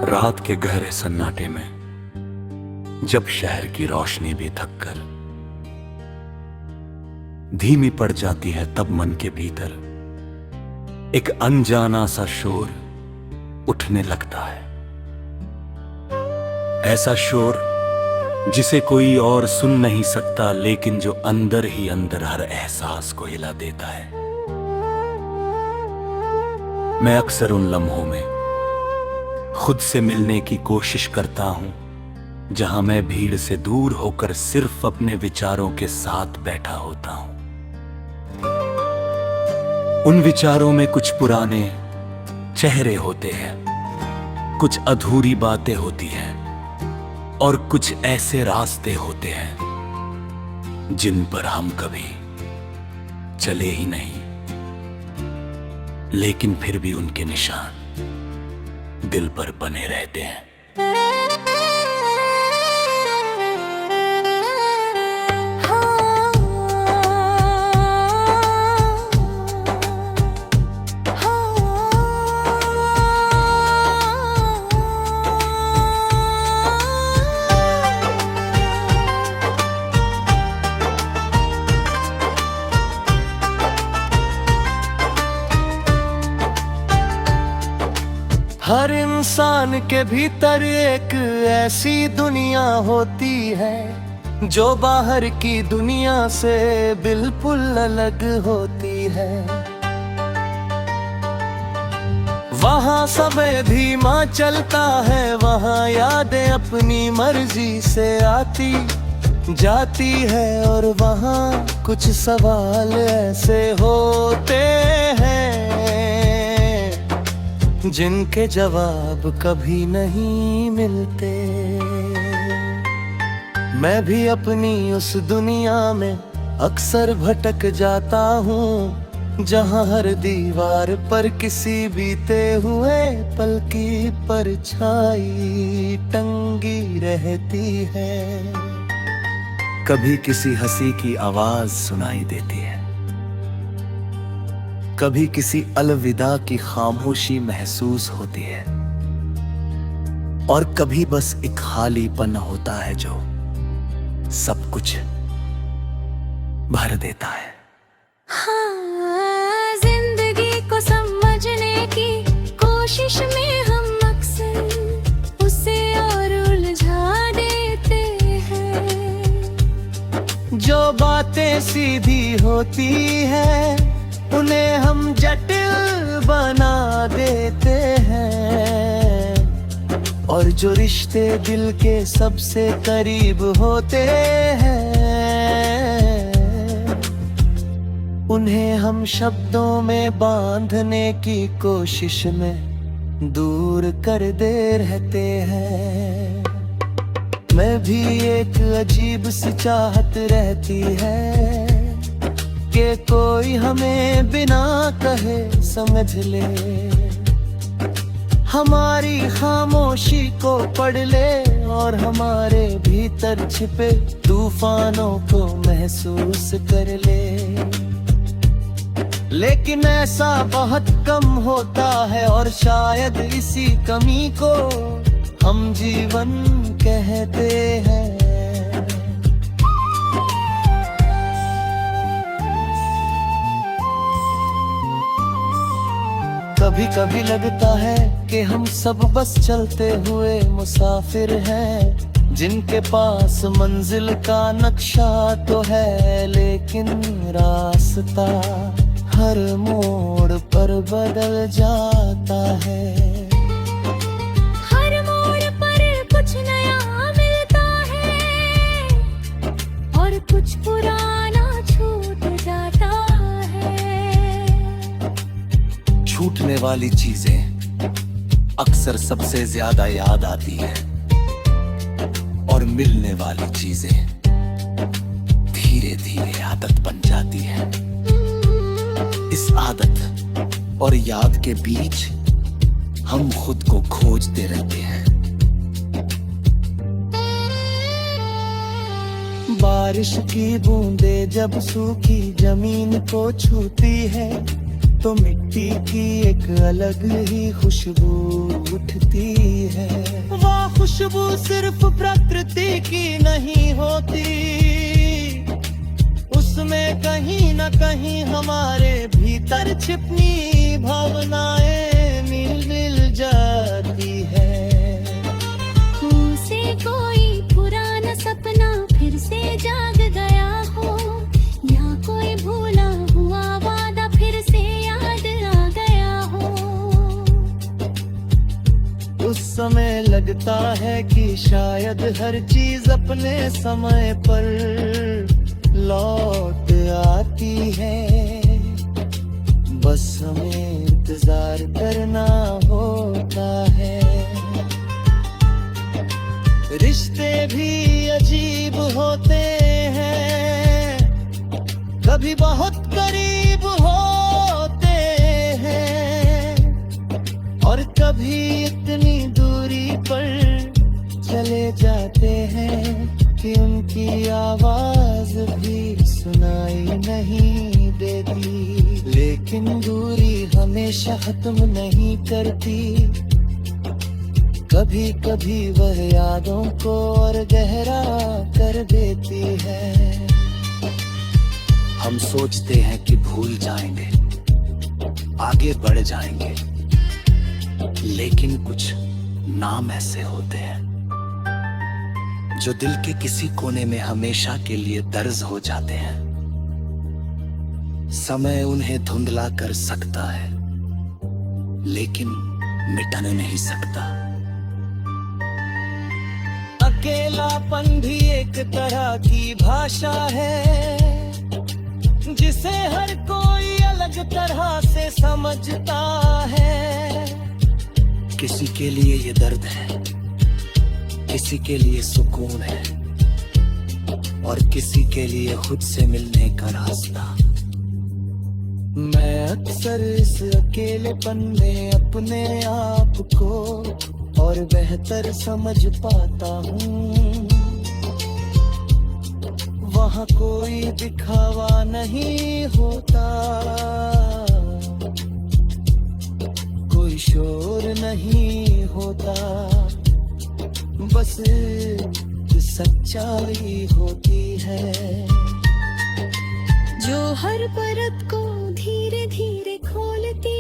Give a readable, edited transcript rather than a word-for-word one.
रात के गहरे सन्नाटे में जब शहर की रोशनी भी थक कर धीमी पड़ जाती है, तब मन के भीतर एक अनजाना सा शोर उठने लगता है। ऐसा शोर जिसे कोई और सुन नहीं सकता, लेकिन जो अंदर ही अंदर हर एहसास को हिला देता है। मैं अक्सर उन लम्हों में खुद से मिलने की कोशिश करता हूं जहां मैं भीड़ से दूर होकर सिर्फ अपने विचारों के साथ बैठा होता हूं। उन विचारों में कुछ पुराने चेहरे होते हैं, कुछ अधूरी बातें होती हैं और कुछ ऐसे रास्ते होते हैं जिन पर हम कभी चले ही नहीं, लेकिन फिर भी उनके निशान दिल पर बने रहते हैं। हर इंसान के भीतर एक ऐसी दुनिया होती है जो बाहर की दुनिया से बिल्कुल अलग होती है। वहाँ समय धीमा चलता है, वहाँ यादें अपनी मर्जी से आती जाती है, और वहाँ कुछ सवाल ऐसे होते हैं जिनके जवाब कभी नहीं मिलते। मैं भी अपनी उस दुनिया में अक्सर भटक जाता हूँ जहाँ हर दीवार पर किसी बीते हुए पल की परछाई टंगी रहती है। कभी किसी हंसी की आवाज सुनाई देती है, कभी किसी अलविदा की खामोशी महसूस होती है, और कभी बस एक खालीपन होता है जो सब कुछ भर देता है। हाँ, जिंदगी को समझने की कोशिश में हम अक्सर उसे और उलझा देते हैं। जो बातें सीधी होती है उन्हें हम जटिल बना देते हैं, और जो रिश्ते दिल के सबसे करीब होते हैं उन्हें हम शब्दों में बांधने की कोशिश में दूर कर दे रहते हैं। मैं भी एक अजीब सी चाहत रहती है कि कोई हमें बिना कहे समझ ले, हमारी खामोशी को पढ़ ले और हमारे भीतर छिपे तूफानों को महसूस कर ले। लेकिन ऐसा बहुत कम होता है, और शायद इसी कमी को हम जीवन कहते हैं। कभी कभी लगता है कि हम सब बस चलते हुए मुसाफिर हैं जिनके पास मंजिल का नक्शा तो है, लेकिन रास्ता हर मोड़ पर बदल जाता है। हर मोड़ पर कुछ नया मिलता है और कुछ पुराना छूट जाता है। छूटने वाली चीजें अक्सर सबसे ज्यादा याद आती है, और मिलने वाली चीजें धीरे धीरे आदत बन जाती है। इस आदत और याद के बीच हम खुद को खोजते रहते हैं। बारिश की बूंदें जब सूखी जमीन को छूती है तो मिट्टी की एक अलग ही खुशबू उठती है। खुशबू सिर्फ प्रकृति की नहीं होती, उसमें कहीं न कहीं हमारे भीतर छिपी भावनाएं मिल जाती है। उसे कोई पुराना सपना फिर से जाग गया हो, या कोई भूला हुआ वादा फिर से याद आ गया हो। उस समय लगता है कि शायद हर चीज अपने समय पर लौट आती है, बस हमें इंतजार करना होता है। रिश्ते भी अजीब होते हैं, कभी बहुत करीब होते हैं और कभी इतनी दूरी पर चले जाते हैं कि उनकी आवाज भी सुनाई नहीं देती। लेकिन दूरी हमेशा खत्म नहीं करती, कभी कभी वह यादों को और गहरा कर देती है। हम सोचते हैं कि भूल जाएंगे, आगे बढ़ जाएंगे, लेकिन कुछ नाम ऐसे होते हैं जो दिल के किसी कोने में हमेशा के लिए दर्ज हो जाते हैं। समय उन्हें धुंधला कर सकता है, लेकिन मिटाने नहीं सकता। अकेलापन भी एक तरह की भाषा है, जिसे हर कोई अलग तरह से समझता है। किसी के लिए ये दर्द है, किसी के लिए सुकून है, और किसी के लिए खुद से मिलने का रास्ता। मैं अक्सर इस अकेलेपन में अपने आप को और बेहतर समझ पाता हूँ। वहाँ कोई दिखावा नहीं होता, कोई शोर नहीं होता, बस सच्चाई होती है जो हर परत को धीरे धीरे खोलती